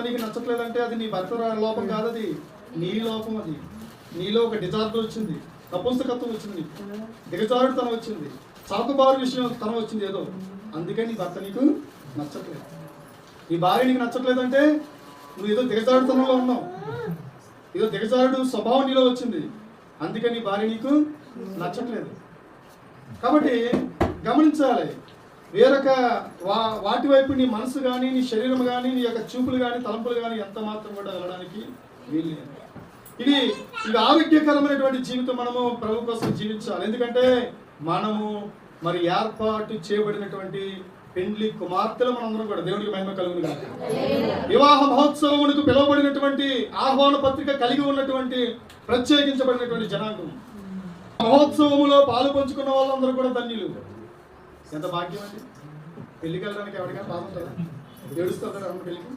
నీకు నచ్చట్లేదంటే అది నీ భర్త లోపం కాదు, అది నీ లోపం. అది నీలో ఒక డిజార్డర్ వచ్చింది, నపుంసకత్వం వచ్చింది, దిగజారుడుతనం వచ్చింది, చౌకబారు విషయం తనం వచ్చింది ఏదో, అందుకే నీ భర్త నీకు నచ్చట్లేదు. నీ భార్య నీకు నచ్చట్లేదంటే నువ్వు ఏదో దిగజారుడుతనంలో ఉన్నావు, ఏదో దిగజారుడు స్వభావం నీలో వచ్చింది, అందుకే నీ భార్య నీకు నచ్చట్లేదు. కాబట్టి గమనించాలి, వేరొక వాటి వైపు నీ మనసు కానీ, నీ శరీరం కానీ, నీ యొక్క చూపులు కానీ, తలంపులు కానీ ఎంత మాత్రం కూడా వెళ్ళడానికి వీలు. ఇది ఆరోగ్యకరమైనటువంటి జీవితం మనము ప్రభు కోసం జీవించాలి. ఎందుకంటే మనము మరి ఏర్పాటు చేయబడినటువంటి పెండ్లి కుమార్తెలు మనందరం కూడా. దేవుడికి మహిమ కలుగును గాక. వివాహ మహోత్సవమునకు పిలువబడినటువంటి ఆహ్వాన పత్రిక కలిగి ఉన్నటువంటి ప్రత్యేకించబడినటువంటి జనాంగం. మహోత్సవములో పాలు పంచుకున్న వాళ్ళందరూ కూడా ధన్యులు. ఎంత భాగ్యం అండి. పెళ్లికి వెళ్ళడానికి ఎవరికైనా బాగుంటుందా? ఏడుస్తుంటారు పెళ్లికి.